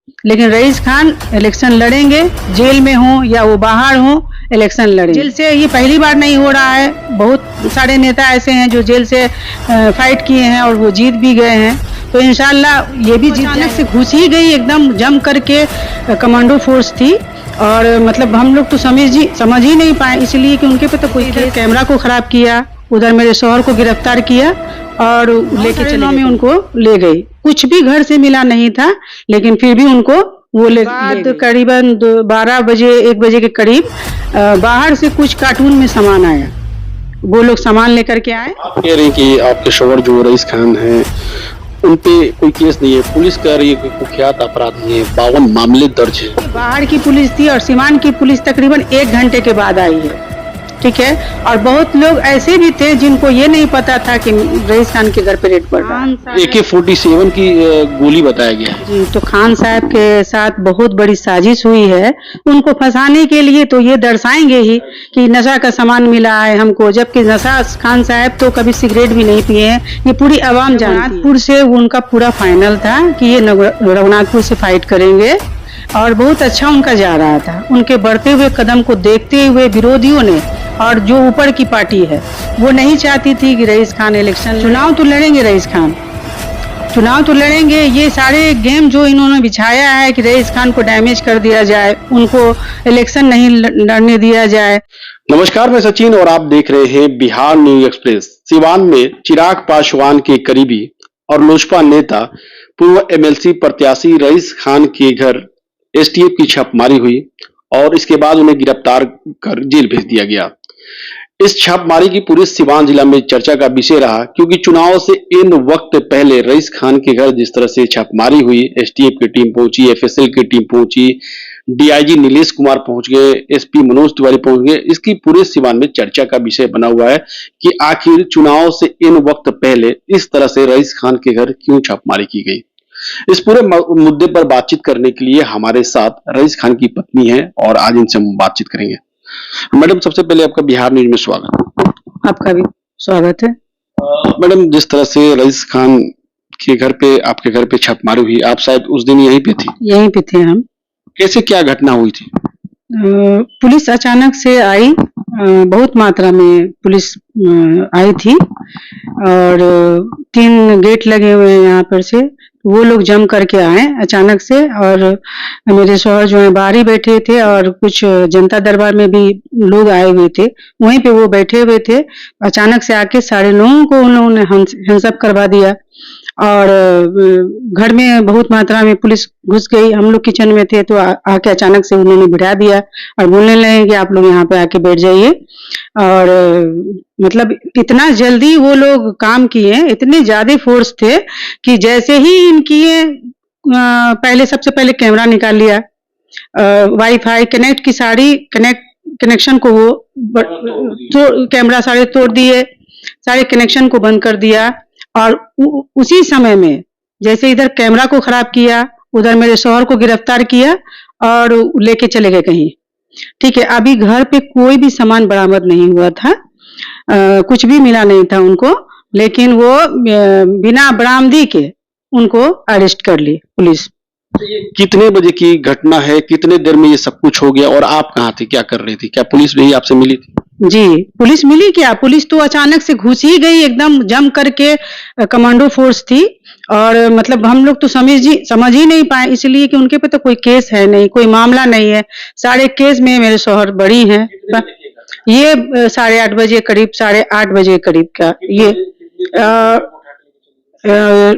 लेकिन rice Khan election लड़ेंगे, jail में हो या वो बाहर हो, इलेक्शन लड़ेंगे। जेल से ये पहली बार नहीं हो रहा है, बहुत सारे नेता ऐसे हैं जो जेल से फाइट किए हैं और वो जीत भी गए हैं। तो इंशाल्लाह ये भी अचानक से घुस ही गई, एकदम जम करके कमांडो फोर्स थी। और मतलब हम लोग तो समझ ही नहीं पाए, इसलिए कि उनके पे तो कोई कैमरा को खराब किया, उधर मेरे शौहर को गिरफ्तार किया और लेके चले में उनको ले गई। कुछ भी घर से मिला नहीं था, लेकिन फिर भी उनको वो ले करीबन 12 बजे 1 बजे के करीब बाहर से कुछ कार्टून में सामान आया, वो लोग सामान लेकर के आए। आप कह रहे हैं कि आपके शौहर जो रईस खान हैं उन पे कोई केस नहीं है, पुलिस कह रही है कि कुख्यात अपराधी हैं, 52 मामले दर्ज है। बाहर की पुलिस थी और सीवान की पुलिस तकरीबन 1 घंटे के बाद आई है, ठीक है। और बहुत लोग ऐसे भी थे जिनको ये नहीं पता था कि रईस खान के घर पे रेड पड़ रहा है। AK-47 की गोली बताया गया है जी। तो खान साहब के साथ बहुत बड़ी साजिश हुई है उनको फंसाने के लिए। तो ये दर्शाएंगे ही कि नशा का सामान मिला है हमको, जबकि नशा खान साहब तो कभी सिगरेट भी नहीं पिए हैं, ये पूरी आवाम जानती है। रघुनाथपुर से उनका पूरा फाइनल था कि ये रघुनाथपुर से फाइट करेंगे और बहुत अच्छा उनका जा रहा था। उनके बढ़ते हुए कदम को देखते हुए विरोधियों ने और जो ऊपर की पार्टी है वो नहीं चाहती थी कि रईस खान इलेक्शन, चुनाव तो लड़ेंगे, रईस खान चुनाव तो लड़ेंगे। ये सारे गेम जो इन्होंने बिछाया है कि रईस खान को डैमेज कर दिया जाए, उनको इलेक्शन नहीं लड़ने दिया जाए। नमस्कार, मैं सचिन और आप देख रहे हैं बिहार न्यूज एक्सप्रेस। सिवान में चिराग पासवान के करीबी और लोजपा नेता पूर्व MLC प्रत्याशी रईस खान के घर STF की छापेमारी हुई और इसके बाद उन्हें गिरफ्तार कर जेल भेज दिया गया। इस छापेमारी की पूरे सिवान जिला में चर्चा का विषय रहा, क्योंकि चुनाव से इन वक्त पहले रईस खान के घर जिस तरह से छापेमारी हुई, STF की टीम पहुंची, FSL की टीम पहुंची, DIG नीलेश कुमार पहुंच गए, SP मनोज तिवारी पहुंच गए, इसकी पूरे सिवान में चर्चा का विषय बना हुआ है कि आखिर चुनाव से इन वक्त पहले इस तरह से रईस खान के घर क्यों छापेमारी की गई। इस पूरे मुद्दे पर बातचीत करने के लिए हमारे साथ रईस खान की पत्नी है और आज इनसे हम बातचीत करेंगे। मैडम, सबसे पहले आपका बिहार न्यूज में स्वागत। आपका भी स्वागत है। मैडम, जिस तरह से रईस खान के घर पे, आपके घर पे छापेमारी हुई, आप शायद उस दिन यहीं पे थी? यहीं पे थे हम। कैसे, क्या घटना हुई थी? पुलिस अचानक से आई, बहुत मात्रा में पुलिस आई थी और 3 गेट लगे हुए हैं यहाँ पर से, वो लोग जम करके आए अचानक से। और मेरे शौहर जो है बाहर ही बैठे थे और कुछ जनता दरबार में भी लोग आए हुए थे, वहीं पे वो बैठे हुए थे। अचानक से आके सारे लोगों को उन्होंने हैंड्सअप करवा दिया और घर में बहुत मात्रा में पुलिस घुस गई। हम लोग किचन में थे तो आके अचानक से उन्होंने बिठा दिया और बोलने लगे कि आप लोग यहाँ पे आके बैठ जाइए। और मतलब इतना जल्दी वो लोग काम किए, इतने ज्यादा फोर्स थे कि जैसे ही इनकी पहले सबसे पहले कैमरा निकाल लिया, वाईफाई कनेक्ट की सारी कनेक्शन को वो कैमरा सारे तोड़ दिए, सारे कनेक्शन को बंद कर दिया। और उसी समय में जैसे इधर कैमरा को खराब किया, उधर मेरे शौहर को गिरफ्तार किया और लेके चले गए कहीं, ठीक है। अभी घर पे कोई भी सामान बरामद नहीं हुआ था, कुछ भी मिला नहीं था उनको, लेकिन वो बिना बरामदी के उनको अरेस्ट कर ली पुलिस। कितने बजे की घटना है, कितने देर में ये सब कुछ हो गया और आप कहाँ थे, क्या कर रही थी? क्या पुलिस भी आपसे मिली थी? जी, पुलिस मिली क्या? पुलिस तो अचानक से घुस ही गई, एकदम जम करके कमांडो फोर्स थी। और मतलब हम लोग तो समझ ही नहीं पाए, इसलिए कि उनके पे तो कोई केस है नहीं, कोई मामला नहीं है। सारे केस में मेरे शौहर बड़ी हैं। ये 8:30 बजे करीब, 8:30 बजे करीब का ये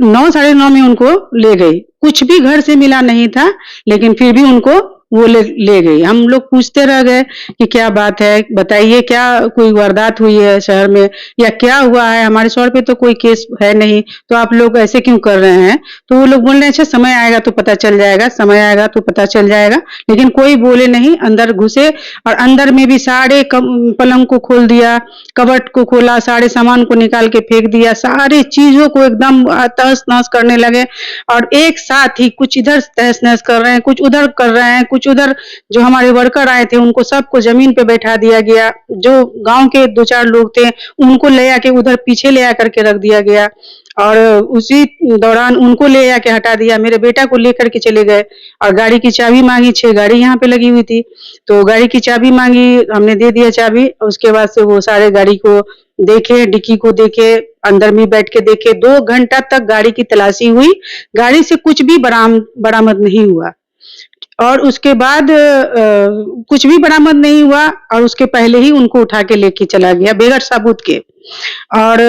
9 साढ़े 9 में उनको ले गई। कुछ भी घर से मिला नहीं था, लेकिन फिर भी उनको वो ले गई। हम लोग पूछते रह गए कि क्या बात है, बताइए, क्या कोई वारदात हुई है शहर में या क्या हुआ है? हमारे शहर पे तो कोई केस है नहीं, तो आप लोग ऐसे क्यों कर रहे हैं? तो वो लोग बोल रहे हैं अच्छा समय आएगा तो पता चल जाएगा, समय आएगा तो पता चल जाएगा। लेकिन कोई बोले नहीं, अंदर घुसे और अंदर में भी सारे पलंग को खोल दिया, कबर्ड को खोला, सारे सामान को निकाल के फेंक दिया, सारी चीजों को एकदम तहस नहस करने लगे। और एक साथ ही कुछ इधर तहस नहस कर रहे हैं, कुछ उधर कर रहे हैं, कुछ उधर जो हमारे वर्कर आए थे उनको सबको जमीन पे बैठा दिया गया। जो गांव के 2-4 लोग थे उनको ले आके उधर पीछे ले आकर के रख दिया गया। और उसी दौरान उनको ले आके हटा दिया, मेरे बेटा को लेकर के चले गए और गाड़ी की चाबी मांगी, 6 गाड़ी यहाँ पे लगी हुई थी, तो गाड़ी की चाबी मांगी, हमने दे दिया चाबी। उसके बाद से वो सारे गाड़ी को देखे, डिक्की को देखे, अंदर में बैठ के देखे, 2 घंटा तक गाड़ी की तलाशी हुई, गाड़ी से कुछ भी बरामद नहीं हुआ। और उसके बाद कुछ भी बरामद नहीं हुआ और उसके पहले ही उनको उठा के लेके चला गया बगैर सबूत के। और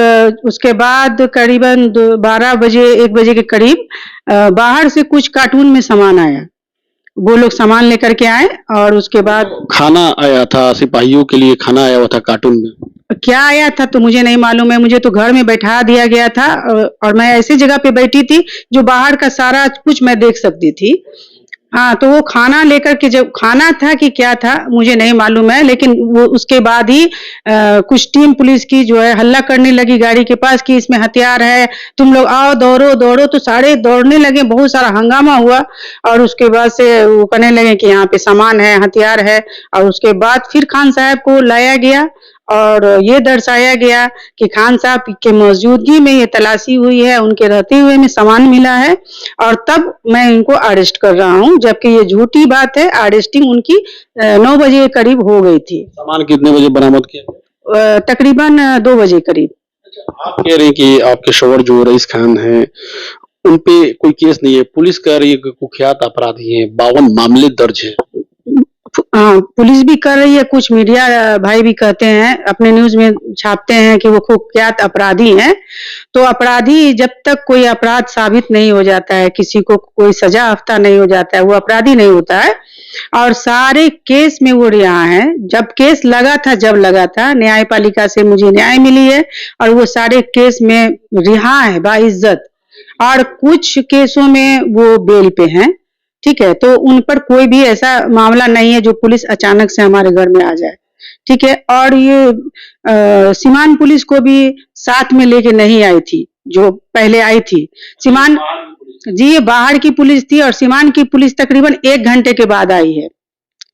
उसके बाद करीबन 12 बजे 1 बजे के करीब बाहर से कुछ कार्टून में सामान आया, वो लोग सामान लेकर के आए और उसके बाद खाना आया था, सिपाहियों के लिए खाना आया हुआ था कार्टून में। क्या आया था तो मुझे नहीं मालूम है, मुझे तो घर में बैठा दिया गया था और मैं ऐसी जगह पे बैठी थी जो बाहर का सारा कुछ मैं देख सकती थी। हाँ, तो वो खाना लेकर के, जब खाना था कि क्या था मुझे नहीं मालूम है, लेकिन वो उसके बाद ही कुछ टीम पुलिस की जो है हल्ला करने लगी गाड़ी के पास कि इसमें हथियार है, तुम लोग आओ, दौड़ो दौड़ो, तो सारे दौड़ने लगे, बहुत सारा हंगामा हुआ और उसके बाद से वो कहने लगे कि यहाँ पे सामान है, हथियार है। और उसके बाद फिर खान साहब को लाया गया और ये दर्शाया गया कि खान साहब के मौजूदगी में ये तलाशी हुई है, उनके रहते हुए में सामान मिला है और तब मैं इनको अरेस्ट कर रहा हूँ, जबकि ये झूठी बात है। अरेस्टिंग उनकी 9 बजे के करीब हो गई थी। सामान कितने बजे बरामद किया? तकरीबन 2 बजे करीब। आप कह रहे हैं कि आपके शोहर जो रईस खान है उन पे कोई केस नहीं है, पुलिस कह रही है कि कुख्यात अपराधी हैं, 52 मामले दर्ज है। हाँ, पुलिस भी कर रही है, कुछ मीडिया भाई भी कहते हैं, अपने न्यूज में छापते हैं कि वो कुख्यात अपराधी हैं। तो अपराधी जब तक कोई अपराध साबित नहीं हो जाता है, किसी को कोई सजा हफ्ता नहीं हो जाता है, वो अपराधी नहीं होता है। और सारे केस में वो रिहा है। जब केस लगा था, जब लगा था, न्यायपालिका से मुझे न्याय मिली है और वो सारे केस में रिहा है बाइज्जत। और कुछ केसों में वो बेल पे हैं, ठीक है, तो उन पर कोई भी ऐसा मामला नहीं है जो पुलिस अचानक से हमारे घर में आ जाए, ठीक है। और ये सीमान पुलिस को भी साथ में लेके नहीं आई थी जो पहले आई थी। सीमान जी, ये बाहर की पुलिस थी और सीमान की पुलिस तकरीबन 1 घंटे के बाद आई है,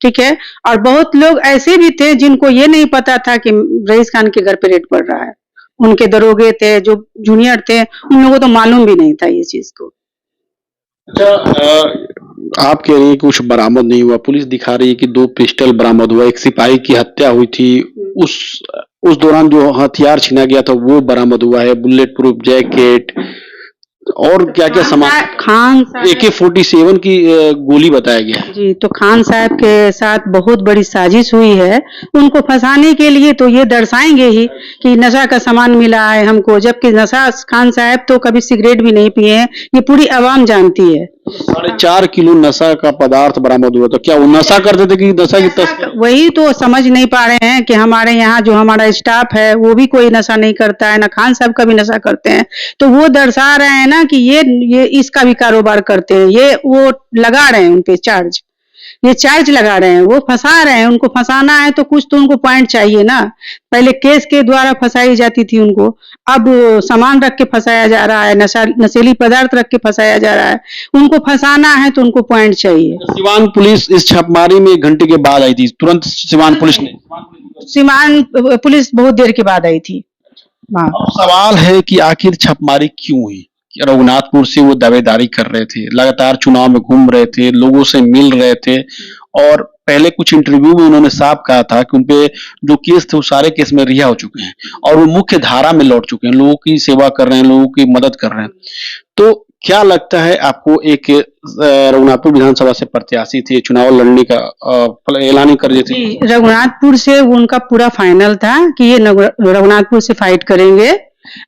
ठीक है। और बहुत लोग ऐसे भी थे जिनको ये नहीं पता था कि रईस खान के घर पे रेड पड़ रहा है, उनके दरोगे थे, जो जूनियर थे, उन लोगों को तो मालूम भी नहीं था ये चीज को। अच्छा, आप कह रही हैं कि कुछ बरामद नहीं हुआ, पुलिस दिखा रही है कि 2 पिस्टल बरामद हुआ, एक सिपाही की हत्या हुई थी, उस दौरान जो हथियार छीना गया था वो बरामद हुआ है, बुलेट प्रूफ जैकेट और क्या क्या सामान, खान AK-47 की गोली बताया गया है। जी, तो खान साहब के साथ बहुत बड़ी साजिश हुई है उनको फंसाने के लिए। तो ये दर्शाएंगे ही कि नशा का सामान मिला है हमको, जबकि नशा खान साहब तो कभी सिगरेट भी नहीं पिए हैं, ये पूरी आवाम जानती है। 4.5 किलो नशा का पदार्थ बरामद हुआ, तो क्या वो नशा करते थे कि नशा की तस्करी? वही तो समझ नहीं पा रहे हैं कि हमारे यहाँ जो हमारा स्टाफ है वो भी कोई नशा नहीं करता है, ना खान साहब का भी नशा करते हैं। तो वो दर्शा रहे हैं ना कि ये इसका भी कारोबार करते हैं, ये वो लगा रहे हैं उन पे चार्ज, ये चार्ज लगा रहे हैं, वो फंसा रहे हैं। उनको फंसाना है तो कुछ तो उनको पॉइंट चाहिए ना। पहले केस के द्वारा फंसाई जाती थी उनको, अब सामान रख के फंसाया जा रहा है, नशीली पदार्थ रख के फंसाया जा रहा है। उनको फंसाना है तो उनको पॉइंट चाहिए। सिवान पुलिस इस छापेमारी में 1 घंटे के बाद आई थी, तुरंत सिवान पुलिस ने? सीमान पुलिस बहुत देर के बाद आई थी। हाँ। अब सवाल है कि आखिर छापेमारी क्यों हुई? रघुनाथपुर से वो दावेदारी कर रहे थे, लगातार चुनाव में घूम रहे थे, लोगों से मिल रहे थे और पहले कुछ इंटरव्यू में उन्होंने साफ कहा था कि उनपे जो केस थे वो सारे केस में रिहा हो चुके हैं और वो मुख्य धारा में लौट चुके हैं, लोगों की सेवा कर रहे हैं, लोगों की मदद कर रहे हैं। तो क्या लगता है आपको, एक रघुनाथपुर विधानसभा से प्रत्याशी थे, चुनाव लड़ने का ऐलान कर दिए थे? रघुनाथपुर से उनका पूरा फाइनल था कि ये रघुनाथपुर से फाइट करेंगे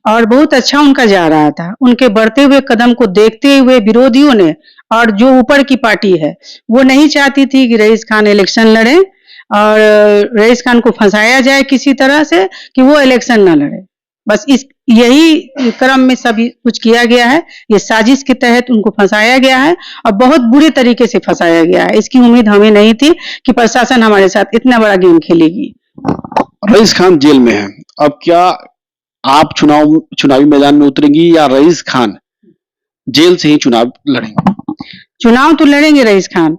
और बहुत अच्छा उनका जा रहा था। उनके बढ़ते हुए कदम को देखते हुए विरोधियों ने और जो ऊपर की पार्टी है वो नहीं चाहती थी कि रईस खान इलेक्शन लड़े और रईस खान को फंसाया जाए किसी तरह से कि वो इलेक्शन ना लड़े। बस यही क्रम में सभी कुछ किया गया है, ये साजिश के तहत उनको फंसाया गया है और बहुत बुरे तरीके से फंसाया गया है। इसकी उम्मीद हमें नहीं थी कि प्रशासन हमारे साथ इतना बड़ा गेम खेलेगी। रईस खान जेल में है, अब क्या आप चुनावी मैदान में उतरेंगी या रईस खान जेल से ही चुनाव लड़ेंगे? चुनाव तो लड़ेंगे रईस खान,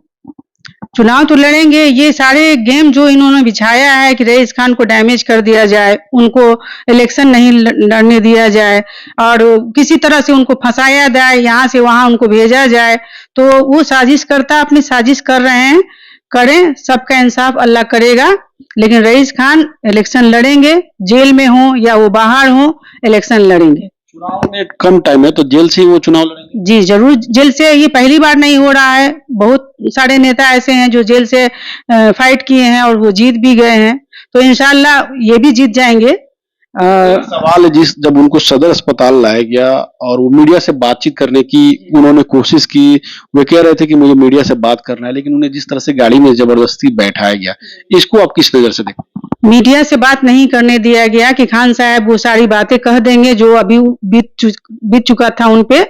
चुनाव तो लड़ेंगे। ये सारे गेम जो इन्होंने बिछाया है कि रईस खान को डैमेज कर दिया जाए, उनको इलेक्शन नहीं लड़ने दिया जाए और किसी तरह से उनको फंसाया जाए, यहाँ से वहाँ उनको भेजा जाए, तो वो साजिशकर्ता अपनी साजिश कर रहे हैं। करें, सबका इंसाफ अल्लाह करेगा, लेकिन रईस खान इलेक्शन लड़ेंगे, जेल में हो या वो बाहर हो, इलेक्शन लड़ेंगे। चुनाव में कम टाइम है तो जेल से ही वो चुनाव लड़ेंगे। जी जरूर, जेल से ये पहली बार नहीं हो रहा है। बहुत सारे नेता ऐसे हैं जो जेल से फाइट किए हैं और वो जीत भी गए हैं, तो इंशाल्लाह ये भी जीत जाएंगे। एक सवाल है, जिस जब उनको सदर अस्पताल लाया गया और वो मीडिया से बातचीत करने की उन्होंने कोशिश की, वे कह रहे थे कि मुझे मीडिया से बात करना है, लेकिन उन्हें जिस तरह से गाड़ी में जबरदस्ती बैठाया गया, इसको आप किस नजर से देखते हैं? मीडिया से बात नहीं करने दिया गया कि खान साहब वो सारी बातें कह देंगे जो अभी बीत चुका था उन पे,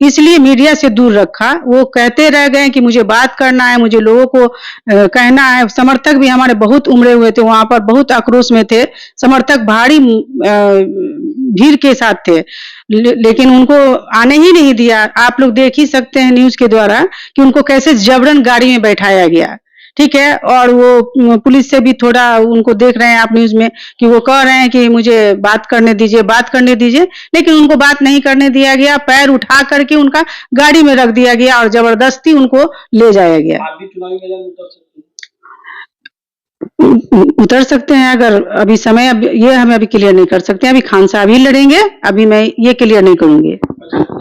इसलिए मीडिया से दूर रखा। वो कहते रह गए कि मुझे बात करना है, मुझे लोगों को कहना है। समर्थक भी हमारे बहुत उमड़े हुए थे, वहां पर बहुत आक्रोश में थे, समर्थक भारी भीड़ के साथ थे, लेकिन उनको आने ही नहीं दिया। आप लोग देख ही सकते हैं न्यूज के द्वारा कि उनको कैसे जबरन गाड़ी में बैठाया गया, ठीक है। और वो पुलिस से भी थोड़ा उनको देख रहे हैं आप न्यूज में कि वो कह रहे हैं कि मुझे बात करने दीजिए, बात करने दीजिए, लेकिन उनको बात नहीं करने दिया गया। पैर उठा करके उनका गाड़ी में रख दिया गया और जबरदस्ती उनको ले जाया गया। आप भी चुनावी मैदान में उतर सकते उतर सकते हैं, अगर अभी समय, अब ये हमें अभी क्लियर नहीं कर सकते हैं। अभी खान साहब ही लड़ेंगे, अभी मैं ये क्लियर नहीं करूंगी। हैं।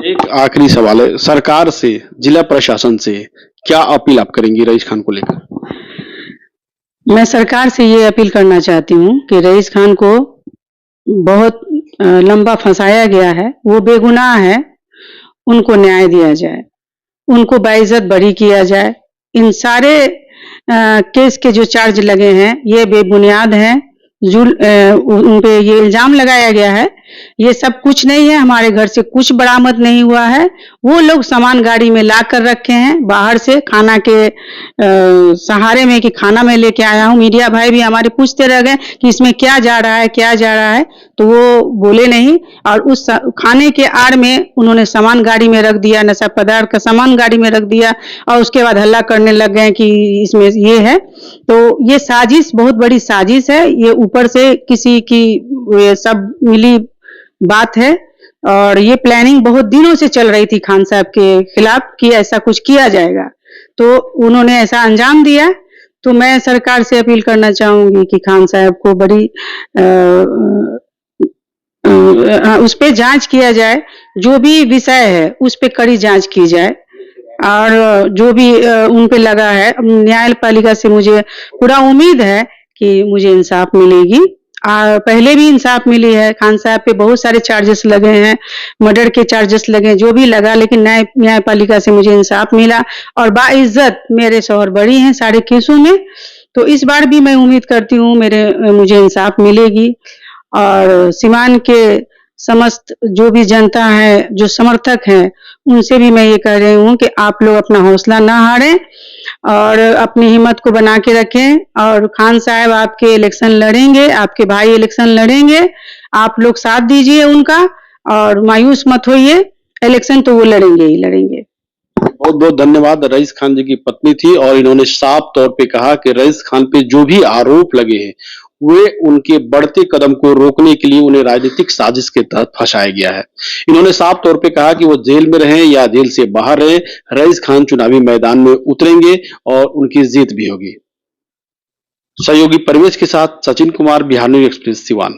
एक आखिरी सवाल है, सरकार से, जिला प्रशासन से क्या अपील आप करेंगी रईस खान को लेकर? मैं सरकार से ये अपील करना चाहती हूँ कि रईस खान को बहुत लंबा फंसाया गया है, वो बेगुनाह है, उनको न्याय दिया जाए, उनको बाइज्जत बरी किया जाए। इन सारे केस के जो चार्ज लगे हैं ये बेबुनियाद हैं, उन पे ये इल्जाम लगाया गया है, ये सब कुछ नहीं है। हमारे घर से कुछ बरामद नहीं हुआ है। वो लोग सामान गाड़ी में ला कर रखे हैं बाहर से, खाना के सहारे में कि खाना मैं लेके आया हूँ। मीडिया भाई भी हमारे पूछते रह गए कि इसमें क्या जा रहा है, क्या जा रहा है, तो वो बोले नहीं। और उस खाने के आड़ में उन्होंने सामान गाड़ी में रख दिया, नशा पदार्थ का सामान गाड़ी में रख दिया, और उसके बाद हल्ला करने लग गए कि इसमें ये है। तो ये साजिश, बहुत बड़ी साजिश है, ये ऊपर से किसी की ये सब मिली बात है। और ये प्लानिंग बहुत दिनों से चल रही थी खान साहब के खिलाफ कि ऐसा कुछ किया जाएगा, तो उन्होंने ऐसा अंजाम दिया। तो मैं सरकार से अपील करना चाहूंगी कि खान साहब को बड़ी उस पे जांच किया जाए, जो भी विषय है उस पे कड़ी जांच की जाए, और जो भी उन पे लगा है, न्यायपालिका से मुझे पूरा उम्मीद है कि मुझे इंसाफ मिलेगी। पहले भी इंसाफ मिली है, खान साहब पे बहुत सारे चार्जेस लगे हैं, मर्डर के चार्जेस लगे, जो भी लगा, लेकिन न्यायपालिका से मुझे इंसाफ मिला और बाइज्जत मेरे शौहर बरी हैं सारे केसों में। तो इस बार भी मैं उम्मीद करती हूँ मुझे इंसाफ मिलेगी। और सीवान के समस्त जो भी जनता है, जो समर्थक हैं, उनसे भी मैं ये कह रही हूँ कि आप लोग अपना हौसला ना हारें और अपनी हिम्मत को बना के रखें। और खान साहब आपके इलेक्शन लड़ेंगे, आपके भाई इलेक्शन लड़ेंगे, आप लोग साथ दीजिए उनका और मायूस मत होइए, इलेक्शन तो वो लड़ेंगे ही लड़ेंगे। बहुत बहुत धन्यवाद। रईस खान जी की पत्नी थी और इन्होंने साफ तौर पे कहा कि रईस खान पे जो भी आरोप लगे हैं वे उनके बढ़ते कदम को रोकने के लिए उन्हें राजनीतिक साजिश के तहत फंसाया गया है। इन्होंने साफ तौर पे कहा कि वो जेल में रहें या जेल से बाहर रहें, रईस खान चुनावी मैदान में उतरेंगे और उनकी जीत भी होगी। सहयोगी परवेश के साथ सचिन कुमार, बिहार न्यूज एक्सप्रेस, सिवान।